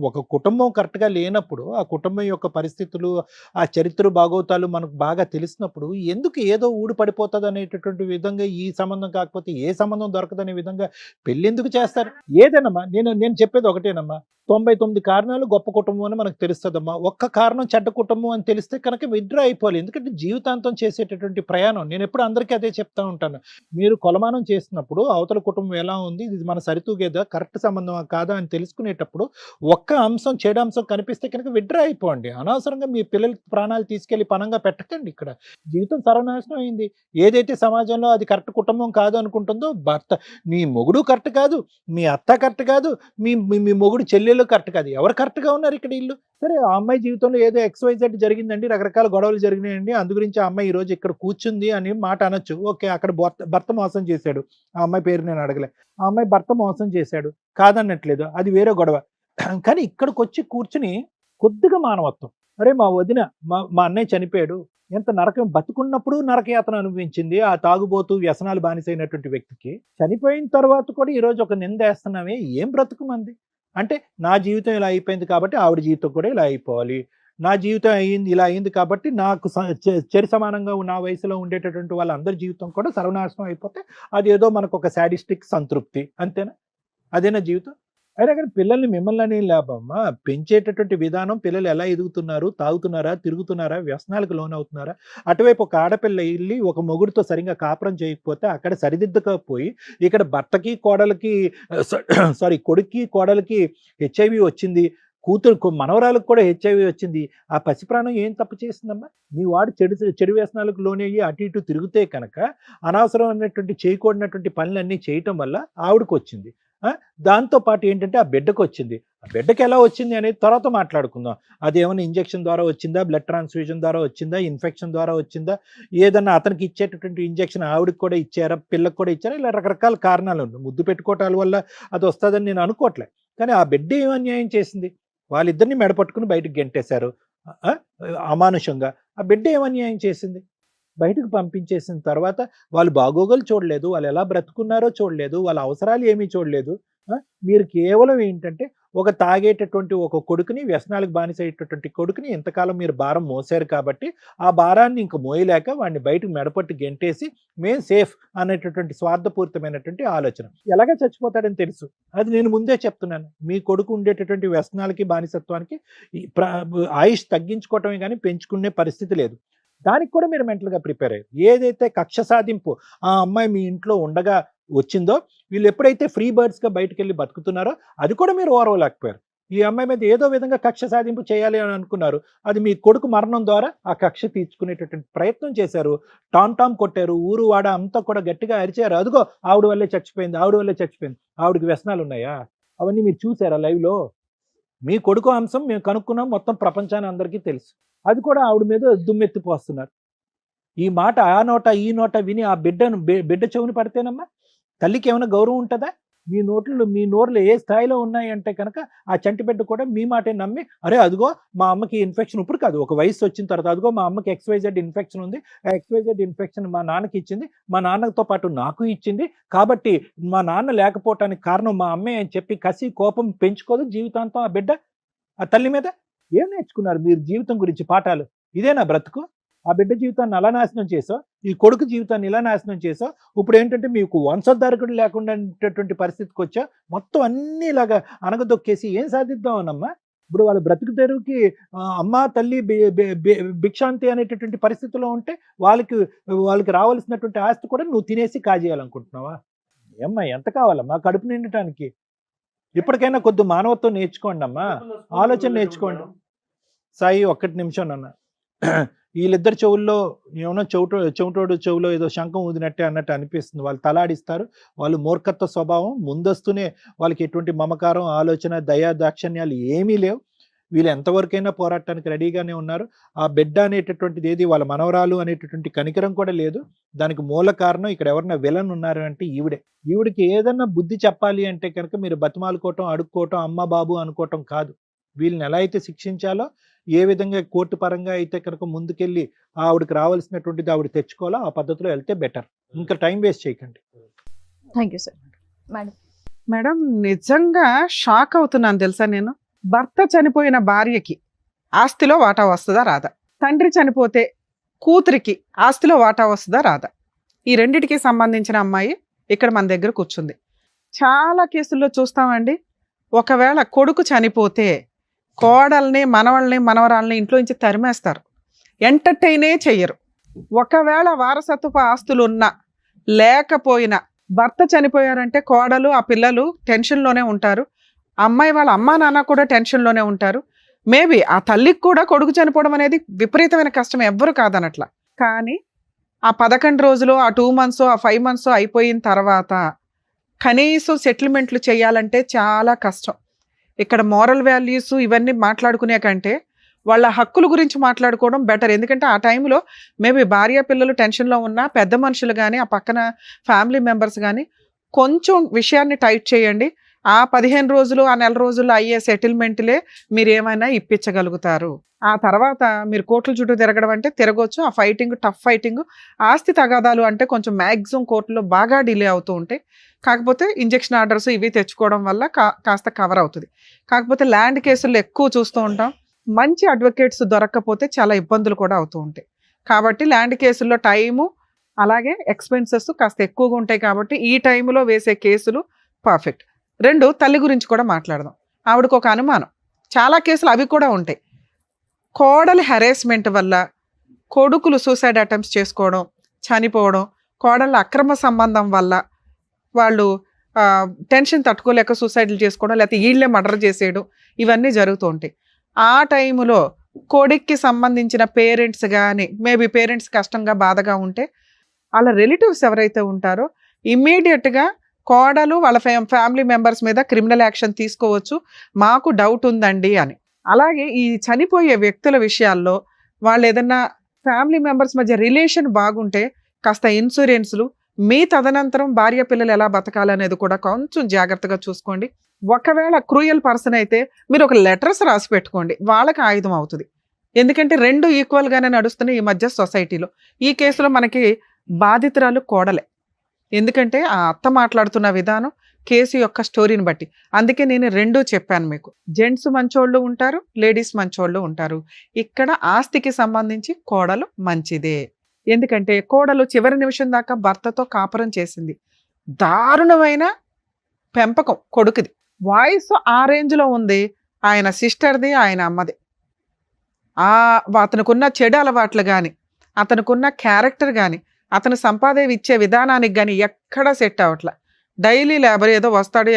ఒక కుటుంబం కరెక్ట్గా లేనప్పుడు, ఆ కుటుంబం యొక్క పరిస్థితులు, ఆ చరిత్ర భాగోతాలు మనకు బాగా తెలిసినప్పుడు ఎందుకు ఏదో ఊడి పడిపోతుంది అనేటటువంటి విధంగా, ఈ సంబంధం కాకపోతే ఏ సంబంధం దొరకదనే విధంగా పెళ్ళి ఎందుకు చేస్తారు? ఏదేనమ్మా, నేను చెప్పేది ఒకటేనమ్మా, 99 కారణాలు గొప్ప కుటుంబం అని మనకు తెలుస్తుందమ్మా. ఒక్క కారణం చెడ్డ కుటుంబం అని తెలిస్తే కనుక విత్డ్రా అయిపోవాలి. ఎందుకంటే జీవితాంతం చేసేటటువంటి ప్రయాణం నేను ఎప్పుడు అందరికీ అదే చెప్తా ఉంటాను. మీరు కొలమానం చేసినప్పుడు అవతల కుటుంబం ఎలా ఉంది, ఇది మన సరితూగేదా, కరెక్ట్ సంబంధం కాదా అని తెలుసుకునేటప్పుడు ఒక్క అంశం చెడు అంశం కనిపిస్తే కనుక విడ్రా అయిపోండి. అనవసరంగా మీ పిల్లల ప్రాణాలు తీసుకెళ్లి పనంగా పెట్టకండి. ఇక్కడ జీవితం సర్వనాశనం అయింది. ఏదైతే సమాజంలో అది కరెక్ట్ కుటుంబం కాదు అనుకుంటుందో, భర్త మీ మొగుడు కరెక్ట్ కాదు, మీ అత్త కరెక్ట్ కాదు, మీ మీ మొగుడు చెల్లెళ్ళు కరెక్ట్ కాదు. ఎవరు కరెక్ట్గా ఉన్నారు ఇక్కడ? ఇల్లు సరే, ఆ అమ్మాయి జీవితంలో ఏదో XYZ జరిగిందండి, రకరకాల గొడవలు జరిగినాయండి, అందు గురించి ఆ అమ్మాయి ఈ రోజు ఇక్కడ కూర్చుంది అని మాట అనొచ్చు. ఓకే, అక్కడ భర్త మోసం చేశాడు, ఆ అమ్మాయి పేరు నేను అడగలే, ఆ అమ్మాయి భర్త మోసం చేశాడు, కాదన్నట్లేదు, అది వేరే గొడవ. కానీ ఇక్కడికి వచ్చి కూర్చుని కొద్దిగా మానవత్వం, అరే మా వదిన మా అన్నయ్య చనిపోయాడు, ఎంత నరకం, బతుకున్నప్పుడు నరకయాతన అనుభవించింది ఆ తాగుబోతూ వ్యసనాలు బానిసైనటువంటి వ్యక్తికి, చనిపోయిన తర్వాత కూడా ఈరోజు ఒక నిందేస్తున్నామే, ఏం బ్రతుకుమంది అంటే, నా జీవితం ఇలా అయిపోయింది కాబట్టి ఆవిడ జీవితం కూడా ఇలా అయిపోవాలి, నా జీవితం అయింది ఇలా అయింది కాబట్టి నాకు చెరి సమానంగా నా వయసులో ఉండేటటువంటి వాళ్ళందరి జీవితం కూడా సర్వనాశనం అయిపోతే అది ఏదో మనకు ఒక సాడిస్టిక్ సంతృప్తి, అంతేనా? అదేనా జీవితం? అయినా కానీ పిల్లల్ని మిమ్మల్ని లాభమ్మా, పెంచేటటువంటి విధానం, పిల్లలు ఎలా ఎదుగుతున్నారు, తాగుతున్నారా, తిరుగుతున్నారా, వ్యసనాలకు లోనవుతున్నారా, అటువైపు ఒక ఆడపిల్ల వెళ్ళి ఒక మొగుడితో సరిగ్గా కాపురం చేయకపోతే అక్కడ సరిదిద్దకపోయి ఇక్కడ భర్తకి కోడలికి కొడుక్కి కోడలికి HIV వచ్చింది, కూతురు మనవరాలకు కూడా HIV వచ్చింది, ఆ పసిప్రాణం ఏం తప్పు చేసిందమ్మా? మీ వాడు చెడు వ్యసనాలకు లోనయ్యి అటు ఇటు తిరిగితే కనుక అనవసరమైనటువంటి చేయకూడనటువంటి పనులన్నీ చేయటం వల్ల ఆవిడకు వచ్చింది. దాంతో పాటు ఏంటంటే ఆ బిడ్డకు వచ్చింది. ఆ బిడ్డకి ఎలా వచ్చింది అనేది తర్వాత మాట్లాడుకుందాం. అది ఏమైనా ఇంజెక్షన్ ద్వారా వచ్చిందా, బ్లడ్ ట్రాన్స్ఫ్యూజన్ ద్వారా వచ్చిందా, ఇన్ఫెక్షన్ ద్వారా వచ్చిందా, ఏదన్నా అతనికి ఇచ్చేటటువంటి ఇంజెక్షన్ ఆవిడకి కూడా ఇచ్చారా, పిల్లకి కూడా ఇచ్చారా, ఇలా రకరకాల కారణాలు ఉన్నాయి. ముద్దు పెట్టుకోవటాల వల్ల అది వస్తుందని నేను అనుకోవట్లే. కానీ ఆ బిడ్డ ఏం అన్యాయం చేసింది? వాళ్ళిద్దరిని మెడపట్టుకుని బయటకు గెంటేశారు అమానుషంగా. ఆ బిడ్డ ఏం అన్యాయం చేసింది? బయటకు పంపించేసిన తర్వాత వాళ్ళు బాగోగులు చూడలేదు, వాళ్ళు ఎలా బ్రతుకున్నారో చూడలేదు, వాళ్ళ అవసరాలు ఏమీ చూడలేదు. మీరు కేవలం ఏంటంటే ఒక తాగేటటువంటి ఒక కొడుకుని, వ్యసనాలకు బానిసయ్యేటటువంటి కొడుకుని ఇంతకాలం మీరు భారం మోసారు కాబట్టి ఆ భారాన్ని ఇంక మోయలేక వాడిని బయటకు మెడపట్టి గెంటేసి మేం సేఫ్ అనేటటువంటి స్వార్థపూరితమైనటువంటి ఆలోచన. ఎలాగ చచ్చిపోతాడని తెలుసు, అది నేను ముందే చెప్తున్నాను. మీ కొడుకు ఉండేటటువంటి వ్యసనాలకి బానిసత్వానికి ఆయుష్ తగ్గించుకోవటమే కానీ పెంచుకునే పరిస్థితి లేదు. దానికి కూడా మీరు మెంటల్గా ప్రిపేర్ అయ్యారు. ఏదైతే కక్ష సాధింపు ఆ అమ్మాయి మీ ఇంట్లో ఉండగా వచ్చిందో, వీళ్ళు ఎప్పుడైతే ఫ్రీ బర్డ్స్గా బయటకు వెళ్ళి బతుకుతున్నారో అది కూడా మీరు ఓర్వలేకపోయారు. ఈ అమ్మాయి మీద ఏదో విధంగా కక్ష సాధింపు చేయాలి అని అనుకున్నారు. అది మీ కొడుకు మరణం ద్వారా ఆ కక్ష తీర్చుకునేటటువంటి ప్రయత్నం చేశారు. టామ్ కొట్టారు, ఊరు వాడ అంతా కూడా గట్టిగా అరిచారు. అదిగో ఆవిడ వల్లే చచ్చిపోయింది, ఆవిడ వల్లే చచ్చిపోయింది. ఆవిడకి వ్యసనాలు ఉన్నాయా? అవన్నీ మీరు చూసారా లైవ్లో? మీ కొడుకు అంశం మేము కనుక్కున్నాం, మొత్తం ప్రపంచాన్ని అందరికీ తెలుసు. అది కూడా ఆవిడ మీద దుమ్మెత్తిపోస్తున్నారు. ఈ మాట ఆ నోట ఈ నోట విని ఆ బిడ్డ చెవుని పడితేనమ్మా తల్లికి ఏమైనా గౌరవం ఉంటుందా? మీ నోర్లు ఏ స్థాయిలో ఉన్నాయంటే కనుక ఆ చంటి బిడ్డ కూడా మీ మాటే నమ్మి, అరే అదిగో మా అమ్మకి ఇన్ఫెక్షన్, ఇప్పుడు కాదు ఒక వయసు వచ్చిన తర్వాత, అదిగో మా అమ్మకి XYZ ఇన్ఫెక్షన్ ఉంది, ఆ XYZ ఇన్ఫెక్షన్ మా నాన్నకి ఇచ్చింది, మా నాన్నతో పాటు నాకు ఇచ్చింది, కాబట్టి మా నాన్న లేకపోవటానికి కారణం మా అమ్మే అని చెప్పి కసి కోపం పెంచుకోదు జీవితాంతం ఆ బిడ్డ ఆ తల్లి మీద. ఏం నేర్చుకున్నారు మీరు జీవితం గురించి పాఠాలు? ఇదేనా బ్రతుకు? ఆ బిడ్డ జీవితాన్ని అలా నాశనం చేసావు, ఈ కొడుకు జీవితాన్ని ఇలా నాశనం చేసావు. ఇప్పుడు ఏంటంటే మీకు వంశోద్ధారకుడు లేకుండా పరిస్థితికి వచ్చా, మొత్తం అన్నీ ఇలాగా అనగదొక్కేసి ఏం సాధిద్దాం అన్నమ్మా? ఇప్పుడు వాళ్ళ బ్రతుకు తెరువుకి అమ్మ తల్లి భిక్షాంతి అనేటటువంటి పరిస్థితిలో ఉంటే వాళ్ళకి రావాల్సినటువంటి ఆస్తి కూడా నువ్వు తినేసి కాజేయాలనుకుంటున్నావా? ఏమ్మా ఎంత కావాలమ్మా కడుపు నిండటానికి? ఇప్పటికైనా కొద్ది మానవత్వం నేర్చుకోండి అమ్మా, ఆలోచన నేర్చుకోండి. సాయి, 1 నిమిషం అన్న. వీళ్ళిద్దరు చెవుల్లో ఏమన్నా చెవిటోడు చెవులో ఏదో శంఖం ఊదినట్టే అన్నట్టు అనిపిస్తుంది. వాళ్ళు తలాడిస్తారు. వాళ్ళు మూర్ఖత్వ స్వభావం, ముందస్తునే వాళ్ళకి ఎటువంటి మమకారం, ఆలోచన, దయా దాక్షణ్యాలు ఏమీ లేవు. వీళ్ళు ఎంతవరకైనా పోరాటానికి రెడీగానే ఉన్నారు. ఆ బిడ్డ అనేటటువంటిది ఏది, వాళ్ళ మనవరాలు అనేటటువంటి కనికరం కూడా లేదు. దానికి మూల కారణం ఇక్కడ ఎవరన్నా విలన్ ఉన్నారు అంటే ఈవిడికి ఏదన్నా బుద్ధి చెప్పాలి అంటే కనుక మీరు బతిమాలుకోవటం, అడుక్కోవటం, అమ్మ బాబు అనుకోవటం కాదు. వీళ్ళని ఎలా అయితే శిక్షించాలో, ఏ విధంగా కోర్టు పరంగా అయితే కనుక ముందుకెళ్ళి ఆవిడకి రావాల్సినటువంటిది ఆవిడ తెచ్చుకోవాలో ఆ పద్ధతిలో వెళ్తే బెటర్. ఇంకా టైం వేస్ట్ చేయకండి. Thank you sir. మేడం, నిజంగా షాక్ అవుతున్నాను తెలుసా నేను. భర్త చనిపోయిన భార్యకి ఆస్తిలో వాటా వస్తుందా రాదా? తండ్రి చనిపోతే కూతురికి ఆస్తిలో వాటా వస్తుందా రాదా? ఈ రెండిటికి సంబంధించిన అమ్మాయి ఇక్కడ మన దగ్గర కూర్చుంది. చాలా కేసుల్లో చూస్తామండి, ఒకవేళ కొడుకు చనిపోతే కోడల్ని, మనవల్ని, మనవరాల్ని ఇంట్లో నుంచి తరిమేస్తారు, ఎంటర్టైనే చెయ్యరు. ఒకవేళ వారసత్వపు ఆస్తులు ఉన్నా లేకపోయినా భర్త చనిపోయారంటే కోడలు ఆ పిల్లలు టెన్షన్లోనే ఉంటారు. అమ్మాయి వాళ్ళ అమ్మా నాన్న కూడా టెన్షన్లోనే ఉంటారు. మేబీ ఆ తల్లికి కూడా కొడుకు చనిపోవడం అనేది విపరీతమైన కష్టం, ఎవ్వరు కాదనట్లా. కానీ ఆ 11 రోజులు, ఆ 2 months, ఆ 5 months అయిపోయిన తర్వాత కనీసం సెటిల్మెంట్లు చేయాలంటే చాలా కష్టం. ఇక్కడ మోరల్ వాల్యూస్ ఇవన్నీ మాట్లాడుకునే కంటే వాళ్ళ హక్కుల గురించి మాట్లాడుకోవడం బెటర్. ఎందుకంటే ఆ టైంలో మేబీ భార్య పిల్లలు టెన్షన్లో ఉన్నా పెద్ద మనుషులు కానీ ఆ పక్కన ఫ్యామిలీ మెంబర్స్ కానీ కొంచెం విషయాన్ని టైట్ చేయండి. ఆ 15 రోజులు, ఆ నెల రోజుల్లో అయ్యే సెటిల్మెంట్లే మీరు ఏమైనా ఇప్పించగలుగుతారు. ఆ తర్వాత మీరు కోర్టుల చుట్టూ తిరగడం అంటే తిరగొచ్చు. ఆ ఫైటింగ్, టఫ్ ఫైటింగ్, ఆస్తి తగాదాలు అంటే కొంచెం మ్యాక్సిమం కోర్టులో బాగా డిలే అవుతూ ఉంటాయి. కాకపోతే ఇంజెక్షన్ ఆర్డర్స్ ఇవి తెచ్చుకోవడం వల్ల కాస్త కవర్ అవుతుంది. కాకపోతే ల్యాండ్ కేసుల్లో ఎక్కువ చూస్తూ ఉంటాం. మంచి అడ్వకేట్స్ దొరక్కపోతే చాలా ఇబ్బందులు కూడా అవుతూ ఉంటాయి. కాబట్టి ల్యాండ్ కేసుల్లో టైము అలాగే ఎక్స్పెన్సెస్ కాస్త ఎక్కువగా ఉంటాయి. కాబట్టి ఈ టైంలో వేసే కేసులు పర్ఫెక్ట్. 2, తల్లి గురించి కూడా మాట్లాడదాం. ఆవిడకు ఒక అనుమానం, చాలా కేసులు అవి కూడా ఉంటాయి. కోడలి హెరాస్మెంట్ వల్ల కొడుకులు సూసైడ్ అటెంప్ట్స్ చేసుకోవడం, చనిపోవడం, కోడళ్ళ అక్రమ సంబంధం వల్ల వాళ్ళు టెన్షన్ తట్టుకోలేక సూసైడ్లు చేసుకోవడం, లేకపోతే వీళ్ళే మర్డర్ చేసేయడం, ఇవన్నీ జరుగుతూ ఉంటాయి. ఆ టైంలో కొడుక్కి సంబంధించిన పేరెంట్స్ కానీ మేబీ పేరెంట్స్ కష్టంగా బాధగా ఉంటే వాళ్ళ రిలేటివ్స్ ఎవరైతే ఉంటారో ఇమ్మీడియట్గా కోడలు వాళ్ళ ఫ్యామిలీ మెంబర్స్ మీద క్రిమినల్ యాక్షన్ తీసుకోవచ్చు, మాకు డౌట్ ఉందండి అని. అలాగే ఈ చనిపోయే వ్యక్తుల విషయాల్లో వాళ్ళు ఏదన్నా ఫ్యామిలీ మెంబర్స్ మధ్య రిలేషన్ బాగుంటే కాస్త ఇన్సూరెన్స్లు, మీ తదనంతరం భార్య పిల్లలు ఎలా బతకాలనేది కూడా కొంచెం జాగ్రత్తగా చూసుకోండి. ఒకవేళ క్రూయల్ పర్సన్ అయితే మీరు ఒక లెటర్స్ రాసి పెట్టుకోండి, వాళ్ళకి ఆయుధం అవుతుంది. ఎందుకంటే 2 ఈక్వల్గానే నడుస్తున్నాయి ఈ మధ్య సొసైటీలో. ఈ కేసులో మనకి బాధితురాలు కోడలే. ఎందుకంటే ఆ అత్త మాట్లాడుతున్న విధానం కేసు యొక్క స్టోరీని బట్టి. అందుకే నేను 2 చెప్పాను మీకు. జెంట్స్ మంచోళ్ళు ఉంటారు, లేడీస్ మంచోళ్ళు ఉంటారు. ఇక్కడ ఆస్తికి సంబంధించి కోడలు మంచిదే. ఎందుకంటే కోడలు చివరి నిమిషం దాకా భర్తతో కాపురం చేసింది. దారుణమైన పెంపకం కొడుకుది. వాయిస్ ఆ రేంజ్లో ఉంది, ఆయన సిస్టర్ది, ఆయన అమ్మది. అతనుకున్న చెడు అలవాట్లు కానీ, అతనుకున్న క్యారెక్టర్ కానీ, అతను సంపాదన ఇచ్చే విధానానికి కానీ ఎక్కడా సెట్ అవ్వట్ల. డైలీ లేబర్ ఏదో వస్తాడు,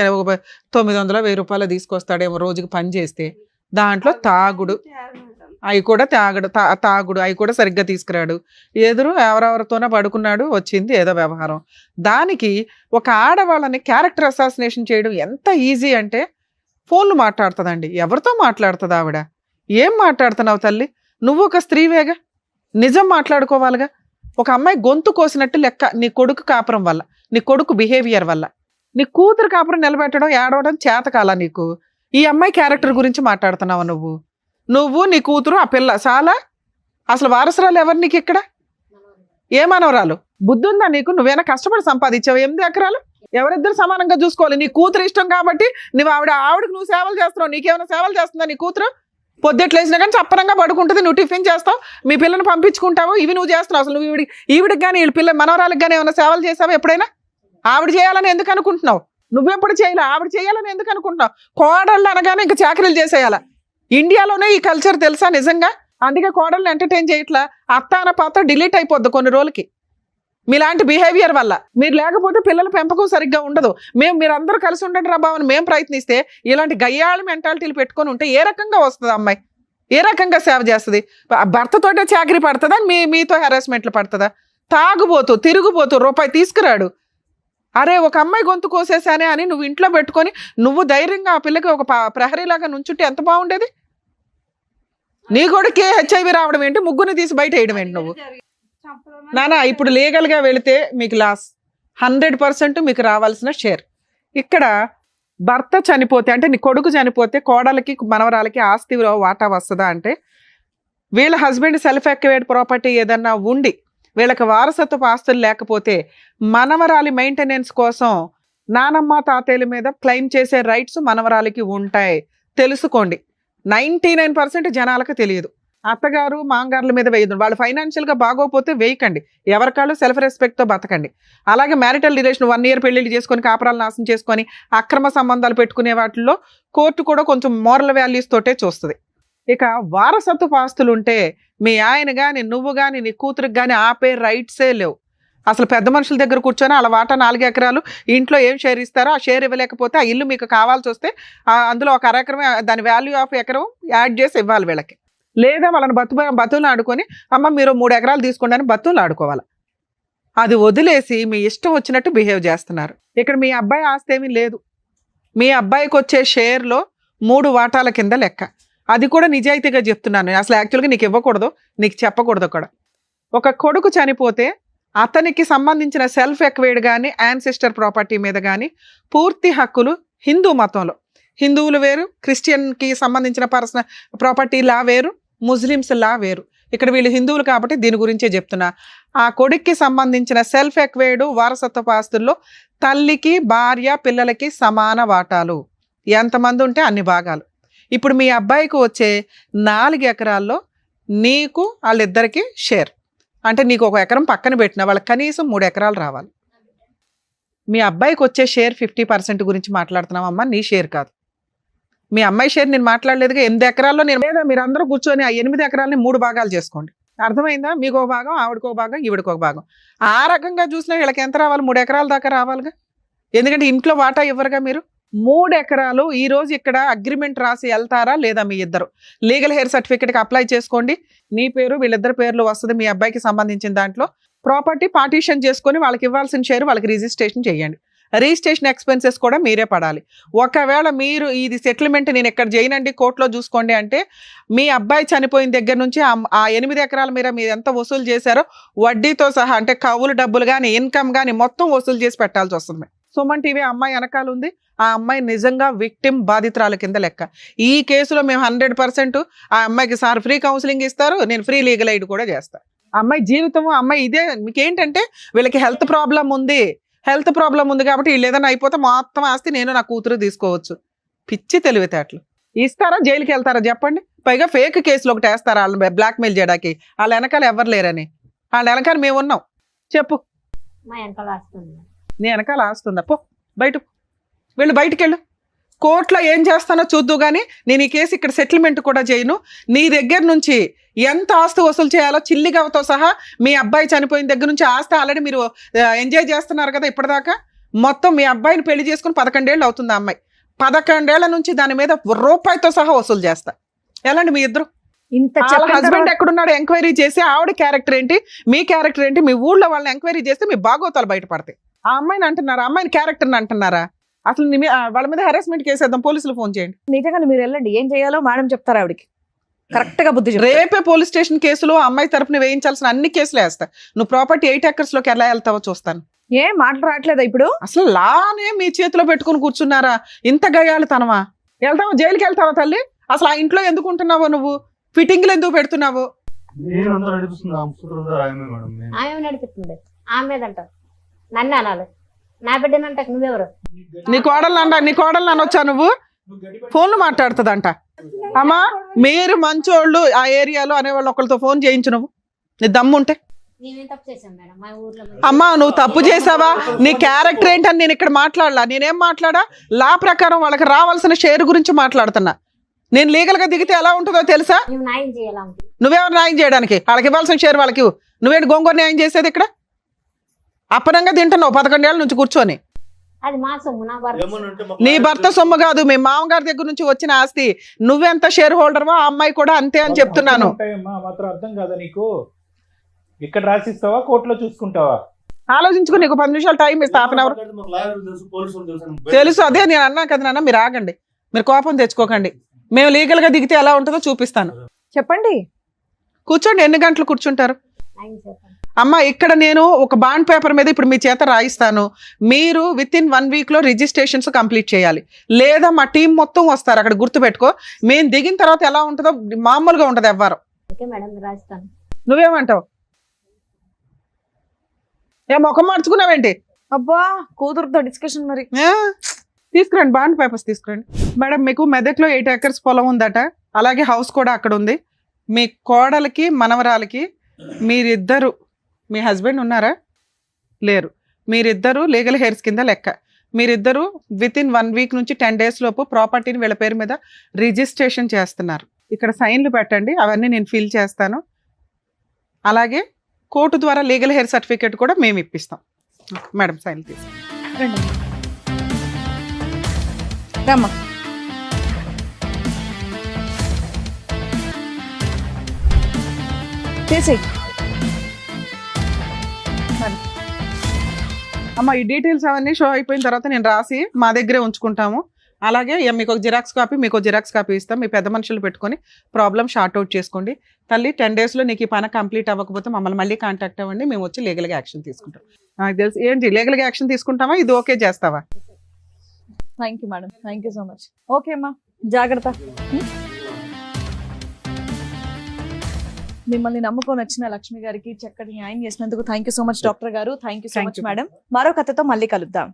900 1000 రూపాయలు తీసుకొస్తాడేమో రోజుకి పని చేస్తే. దాంట్లో తాగుడు, అవి కూడా తాగుడు అవి కూడా సరిగ్గా తీసుకురాడు. ఎదురు ఎవరెవరితోనో పడుకున్నాడు, వచ్చింది ఏదో వ్యవహారం. దానికి ఒక ఆడవాళ్ళని క్యారెక్టర్ అసాసినేషన్ చేయడం ఎంత ఈజీ అంటే ఫోన్లు మాట్లాడుతుందండి. ఎవరితో మాట్లాడుతుంది ఆవిడ? ఏం మాట్లాడుతున్నావు తల్లి? నువ్వు ఒక స్త్రీవేగా, నిజం మాట్లాడుకోవాలిగా. ఒక అమ్మాయి గొంతు కోసినట్టు లెక్క నీ కొడుకు కాపురం వల్ల, నీ కొడుకు బిహేవియర్ వల్ల. నీ కూతురు కాపురం నిలబెట్టడం, ఏడవడం చేతకాలా నీకు? ఈ అమ్మాయి క్యారెక్టర్ గురించి మాట్లాడుతున్నావు నువ్వు నీ కూతురు, ఆ పిల్ల చాలా. అసలు వారసురాలు ఎవరు నీకు ఇక్కడ? ఏ మనవరాలు? బుద్ధి ఉందా నీకు? నువ్వేనా కష్టపడి సంపాదించావు 8 ఎకరాలు? ఎవరిద్దరు సమానంగా చూసుకోవాలి. నీ కూతురు ఇష్టం కాబట్టి నువ్వు ఆవిడకి నువ్వు సేవలు చేస్తున్నావు. నీకేమైనా సేవలు చేస్తుందా నీ కూతురు? పొద్దుట్లు వేసినా కానీ చప్పరంగా పడుకుంటుంది, నువ్వు టిఫిన్ చేస్తావు, మీ పిల్లని పంపించుకుంటావు, ఇవి నువ్వు చేస్తున్నావు. అసలు నువ్వు ఈవిడికి కానీ వీళ్ళ పిల్ల మనవరాలకు కానీ ఏమైనా సేవలు చేసావు ఎప్పుడైనా? ఆవిడ చేయాలని ఎందుకు అనుకుంటున్నావు? నువ్వెప్పుడు చేయాలి? ఆవిడ చేయాలని ఎందుకు అనుకుంటున్నావు? కోడళ్ళు అనగానే ఇంకా చాకరీలు చేసేయాల. ఇండియాలోనే ఈ కల్చర్ తెలుసా నిజంగా? అందుకే కోడళ్ళని ఎంటర్టైన్ చేయట్లా. అత్త అన్న పాత్ర డిలీట్ అయిపోద్ది కొన్ని రోజులకి మీలాంటి బిహేవియర్ వల్ల. మీరు లేకపోతే పిల్లల పెంపకం సరిగ్గా ఉండదు. మీరందరూ కలిసి ఉండండి రా బావని మేము ప్రయత్నిస్తే ఇలాంటి గయ్యాళి మెంటాలిటీలు పెట్టుకొని ఉంటే ఏ రకంగా వస్తుంది అమ్మాయి? ఏ రకంగా సేవ చేస్తుంది? భర్తతోటే చాకరీ పడుతుందా? మీతో హెరాస్మెంట్లు పడుతుందా? తాగుబోతూ తిరుగుబోతూ రూపాయి తీసుకురాడు. అరే ఒక అమ్మాయి గొంతు కోసేసానే అని నువ్వు ఇంట్లో పెట్టుకొని నువ్వు ధైర్యంగా ఆ పిల్లకి ఒక ప్రహరీలాగా నుంచుంటే ఎంత బాగుండేది? నీ కొడుకే హెచ్ఐవి రావడం ఏంటి? ముగ్గురిని తీసి బయట వేయడం ఏంటి నువ్వు? నానా ఇప్పుడు లీగల్గా వెళితే మీకు లాస్ 100% మీకు రావాల్సిన షేర్. ఇక్కడ భర్త చనిపోతే అంటే నీ కొడుకు చనిపోతే కోడలకి మనవరాలకి ఆస్తి వాటా వస్తుందా అంటే, వీళ్ళ హస్బెండ్ సెల్ఫ్ ఎక్వేర్డ్ ప్రాపర్టీ ఏదన్నా ఉండి వీళ్ళకి వారసత్వపు ఆస్తులు లేకపోతే మనవరాలి మెయింటెనెన్స్ కోసం నానమ్మ తాతయ్యల మీద క్లెయిమ్ చేసే రైట్స్ మనవరాలికి ఉంటాయి. తెలుసుకోండి. 99% జనాలకు తెలియదు. అత్తగారు మాంగారుల మీద వేయదు. వాళ్ళు ఫైనాన్షియల్గా బాగోపోతే వేయకండి. ఎవరికాళ్ళు సెల్ఫ్ రెస్పెక్ట్తో బతకండి. అలాగే మ్యారిటల్ రిలేషన్ 1 year పెళ్లిళ్ళు చేసుకొని కాపురాలు నాశనం చేసుకొని అక్రమ సంబంధాలు పెట్టుకునే వాటిల్లో కోర్టు కూడా కొంచెం మోరల్ వాల్యూస్ తోటే చూస్తుంది. ఇక వారసత్వపు ఆస్తులు ఉంటే మీ ఆయన కానీ నువ్వు కానీ నీ కూతురికి కానీ ఆపే రైట్సే లేవు. అసలు పెద్ద మనుషుల దగ్గర కూర్చొని అలా వాటా 4 ఎకరాలు ఇంట్లో ఏం షేర్ ఇస్తారో ఆ షేర్ ఇవ్వలేకపోతే ఆ ఇల్లు మీకు కావాల్సి వస్తే అందులో ఒక ఎకరమే దాని వాల్యూ ఆఫ్ ఎకరం యాడ్ చేసి ఇవ్వాలి వీళ్ళకి. లేదా వాళ్ళని బతులు ఆడుకొని అమ్మ మీరు 3 ఎకరాలు తీసుకోండి అని బతులు ఆడుకోవాలి. అది వదిలేసి మీ ఇష్టం వచ్చినట్టు బిహేవ్ చేస్తున్నారు. ఇక్కడ మీ అబ్బాయి ఆస్తి ఏమీ లేదు. మీ అబ్బాయికి వచ్చే షేర్లో 3 వాటాల కింద లెక్క. అది కూడా నిజాయితీగా చెప్తున్నాను. అసలు యాక్చువల్గా నీకు ఇవ్వకూడదు, నీకు చెప్పకూడదు కూడా. ఒక కొడుకు చనిపోతే అతనికి సంబంధించిన సెల్ఫ్ ఎక్వైర్డ్ కానీ యాన్సిస్టర్ ప్రాపర్టీ మీద కానీ పూర్తి హక్కులు హిందూ మతంలో, హిందువులు వేరు, క్రిస్టియన్కి సంబంధించిన పర్సనల్ ప్రాపర్టీ లా వేరు, ముస్లిమ్స్ లా వేరు. ఇక్కడ వీళ్ళు హిందువులు కాబట్టి దీని గురించే చెప్తున్నా. ఆ కొడుక్కి సంబంధించిన సెల్ఫ్ ఎక్వైర్డ్ వారసత్వ ఆస్తుల్లో తల్లికి భార్య పిల్లలకి సమాన వాటాలు, ఎంతమంది ఉంటే అన్ని భాగాలు. ఇప్పుడు మీ అబ్బాయికి వచ్చే 4 ఎకరాల్లో నీకు వాళ్ళిద్దరికి షేర్, అంటే నీకు 1 ఎకరం పక్కన పెట్టిన వాళ్ళకి కనీసం 3 ఎకరాలు రావాలి. మీ అబ్బాయికి వచ్చే షేర్ 50% గురించి మాట్లాడుతున్నావమ్మా, నీ షేర్ కాదు. మీ అమ్మాయి షేర్ నేను మాట్లాడలేదుగా. 8 ఎకరాల్లో నేను లేదా మీరు అందరూ కూర్చొని ఆ 8 ఎకరాలని 3 భాగాలు చేసుకోండి. అర్థమైందా? మీకు ఒక భాగం, ఆవిడకు ఒక భాగం, ఈవిడకు ఒక భాగం. ఆ రకంగా చూసినా వీళ్ళకి ఎంత రావాలి? 3 ఎకరాల దాకా రావాలిగా. ఎందుకంటే ఇంట్లో వాటా ఇవ్వరుగా మీరు. 3 ఎకరాలు ఈ రోజు ఇక్కడ అగ్రిమెంట్ రాసి వెళ్తారా లేదా? మీ ఇద్దరు లీగల్ హెయిర్ సర్టిఫికేట్కి అప్లై చేసుకోండి. నీ పేరు వీళ్ళిద్దరు పేర్లు వస్తుంది. మీ అబ్బాయికి సంబంధించిన దాంట్లో ప్రాపర్టీ పార్టీషన్ చేసుకొని వాళ్ళకి ఇవ్వాల్సిన షేర్ వాళ్ళకి రిజిస్ట్రేషన్ చేయండి. రిజిస్ట్రేషన్ ఎక్స్పెన్సెస్ కూడా మీరే పడాలి. ఒకవేళ మీరు ఇది సెటిల్మెంట్ నేను ఇక్కడ చేయనండి కోర్టులో చూసుకోండి అంటే మీ అబ్బాయి చనిపోయిన దగ్గర నుంచి ఆ 8 ఎకరాల మీద మీరు ఎంత వసూలు చేశారో వడ్డీతో సహా, అంటే కవులు డబ్బులు కానీ ఇన్కమ్ కానీ మొత్తం వసూలు చేసి పెట్టాల్సి వస్తుంది. సుమన్ టీవీ అమ్మాయి వెనకాల ఉంది. ఆ అమ్మాయి నిజంగా విక్టిమ్, బాధితురాల కింద లెక్క. ఈ కేసులో మేము 100% ఆ అమ్మాయికి సార్ ఫ్రీ కౌన్సిలింగ్ ఇస్తారు, నేను ఫ్రీ లీగల్ ఎయిడ్ కూడా చేస్తాను. అమ్మాయి జీవితము అమ్మాయి ఇదే. మీకేంటంటే వీళ్ళకి హెల్త్ ప్రాబ్లం ఉంది కాబట్టి వీళ్ళు ఏదైనా అయిపోతే మొత్తం ఆస్తి నేను నా కూతురు తీసుకోవచ్చు. పిచ్చి తెలివితేటలు. ఇస్తారా జైలుకి వెళ్తారా చెప్పండి? పైగా ఫేక్ కేసులు ఒకటి వేస్తారా వాళ్ళని బ్లాక్మెయిల్ చేయడానికి? వాళ్ళ వెనకాల ఎవరు లేరని. వాళ్ళ వెనకాల మేము ఉన్నాం. చెప్పు. మా వెనకాల వస్తుంది. నీ వెనకాల ఆస్తుందా? పో బయట, వీళ్ళు బయటికి వెళ్ళు. కోర్టులో ఏం చేస్తానో చూద్దు కానీ నేను ఈ కేసు ఇక్కడ సెటిల్మెంట్ కూడా చేయను. నీ దగ్గర నుంచి ఎంత ఆస్తి వసూలు చేయాలో చిల్లిగవతో సహా మీ అబ్బాయి చనిపోయిన దగ్గర నుంచి ఆస్తి ఆల్రెడీ మీరు ఎంజాయ్ చేస్తున్నారు కదా ఇప్పటిదాకా. మొత్తం మీ అబ్బాయిని పెళ్లి చేసుకుని 11 ఏళ్ళు అవుతుంది. ఆ అమ్మాయి 11 ఏళ్ల నుంచి దాని మీద రూపాయితో సహా వసూలు చేస్తా. ఎలాంటి మీ ఇద్దరు? ఇంత హస్బెండ్ ఎక్కడున్నాడు ఎంక్వైరీ చేసి ఆవిడ క్యారెక్టర్ ఏంటి, మీ క్యారెక్టర్ ఏంటి, మీ ఊళ్ళో వాళ్ళని ఎంక్వైరీ చేస్తే మీ బాగోతాలు బయటపడతాయి. ఆ అమ్మాయిని అంటున్నారా? అమ్మాయిని క్యారెక్టర్ని అంటున్నారా? అసలు వాళ్ళ మీద హెరాస్మెంట్ కేసు వేద్దాం, పోలీసులు ఫోన్ చేయండి. నిజంగా మీరు వెళ్ళండి, ఏం చేయాలో మేడం చెప్తారు ఆవిడకి. కరెక్ట్ గా బుద్ధి చెప్తారు. రేపే పోలీస్ స్టేషన్ కేసులో అమ్మాయి తరపున వేయించాల్సిన అన్ని కేసులు వేస్తా. నువ్వు ప్రాపర్టీ 8 acres లోకి ఎలా వెళ్తావో చూస్తాను. ఏం మాటలు రావట్లేదా ఇప్పుడు? అసలు లానే మీ చేతిలో పెట్టుకుని కూర్చున్నారా? ఇంత గయాళితనమా? వెళ్తావా జైలుకి వెళ్తావా తల్లి? అసలు ఆ ఇంట్లో ఎందుకు ఉంటున్నావో నువ్వు? ఫిట్టింగ్లు ఎందుకు పెడుతున్నావు? ఆమె నడిపిస్తుంది. ఆమె మీద అంటారు నన్ను అనాలి, నా బిడ్డనంట నువ్వెవరు? నీ కోడలు అనొచ్చా నువ్వు? ఫోన్లు మాట్లాడుతుందంట. అమ్మా మీరు మంచోళ్ళు ఆ ఏరియాలో అనేవాళ్ళు ఒకరితో ఫోన్ చేయించు. నువ్వు నీ దమ్ముంటే. మేమేం తప్పు చేసాం మేడం? మా ఊర్లో అమ్మా నువ్వు తప్పు చేసావా? నీ క్యారెక్టర్ ఏంటని నేను ఇక్కడ మాట్లాడలా. నేనేం మాట్లాడా? లా ప్రకారం వాళ్ళకి రావాల్సిన షేర్ గురించి మాట్లాడుతున్నా. నేను లీగల్ గా దిగితే ఎలా ఉంటుందో తెలుసా? మేము న్యాయం చేయాలా? నువ్వెవరు న్యాయం చేయడానికి? వాళ్ళకి ఇవ్వాల్సిన షేర్ వాళ్ళకి ఇవ్వు. నువ్వేంటి గోంగూర న్యాయం చేసేది ఇక్కడ? అప్పనంగా తింటున్నావు 11 ఏళ్ళ నుంచి కూర్చొని. అది మా సొమ్ము, నా భర్త. నీ భర్త సొమ్ము కాదు, మీ మామగారి దగ్గర నుంచి వచ్చిన ఆస్తి. నువ్వెంత షేర్ హోల్డర్వో ఆ అమ్మాయి కూడా అంతే అని చెప్తున్నాను. మాత్రం అర్థం కాదా నీకు? ఇక్కడ రాసిస్తావా కోర్టులో చూసుకుంటావా? ఆలోచించుకుని నీకు 10 నిమిషాలు టైం ఇస్తా. హాఫ్ అన్ అవర్ తెలుసు. అదే నేను అన్నా కదా నాన్న, మీరు ఆగండి, మీరు కోపం తెచ్చుకోకండి. మేము లీగల్ గా దిగితే ఎలా ఉంటుందో చూపిస్తాను. చెప్పండి. కూర్చోండి. ఎన్ని గంటలు కూర్చుంటారు? న్యాయం చేస్తాను. అమ్మ ఇక్కడ నేను ఒక బాండ్ పేపర్ మీద ఇప్పుడు మీ చేత రాయిస్తాను. మీరు వితిన్ 1 week లో రిజిస్ట్రేషన్స్ కంప్లీట్ చేయాలి. లేదా మా టీం మొత్తం వస్తారు అక్కడ. గుర్తుపెట్టుకో, మేము దిగిన తర్వాత ఎలా ఉంటుందో మామూలుగా ఉంటుంది ఎవ్వరు. ఓకే మేడం, రాస్తాను. నువ్వేమంటావు? ఏ ముఖం మార్చుకున్నావేంటి? అబ్బా కూతురుతో డిస్కషన్ మరి. తీసుకురండి, బాండ్ పేపర్స్ తీసుకురండి. మేడం మీకు మెదక్లో 8 acres పొలం ఉందట, అలాగే హౌస్ కూడా అక్కడ ఉంది. మీ కోడలికి మనవరాలకి మీరిద్దరు, మీ హస్బెండ్ ఉన్నారా? లేరు. మీరిద్దరు లీగల్ హెయిర్స్ కింద లెక్క. మీరిద్దరు వితిన్ 1 week నుంచి 10 days లోపు ప్రాపర్టీని వీళ్ళ పేరు మీద రిజిస్ట్రేషన్ చేస్తున్నారు. ఇక్కడ సైన్లు పెట్టండి, అవన్నీ నేను ఫిల్ చేస్తాను. అలాగే కోర్టు ద్వారా లీగల్ హెయిర్ సర్టిఫికేట్ కూడా మేము ఇప్పిస్తాం. మేడం సైన్ తీసి రండి రమ్మా. చేసేయ్. అమ్మ ఈ డీటెయిల్స్ అవన్నీ షో అయిపోయిన తర్వాత నేను రాసి మా దగ్గరే ఉంచుకుంటాము. అలాగే మీకు ఒక జిరాక్స్ కాపీ, మీకు ఒక జిరాక్స్ కాపీ ఇస్తాం. మీ పెద్ద మనుషులు పెట్టుకొని ప్రాబ్లం షార్ట్ అవుట్ చేసుకోండి. తల్లి 10 daysలో నీకు ఈ పని కంప్లీట్ అవ్వకపోతే మమ్మల్ని మళ్ళీ కాంటాక్ట్ అవ్వండి, మేము వచ్చి లీగల్గా యాక్షన్ తీసుకుంటాం. నాకు తెలుసు ఏంటి లీగల్గా యాక్షన్ తీసుకుంటావా, ఇది ఓకే చేస్తావా? Thank you madam, thank you so much. Okay అమ్మా, జాగ్రత్త. మిమ్మల్ని నమ్ముకొని వచ్చిన లక్ష్మి గారికి చక్కటి న్యాయం చేసినందుకు thank you so much doctor గారు. Thank you so Thank much you. Madam. మరో కథతో మళ్ళీ కలుద్దాం.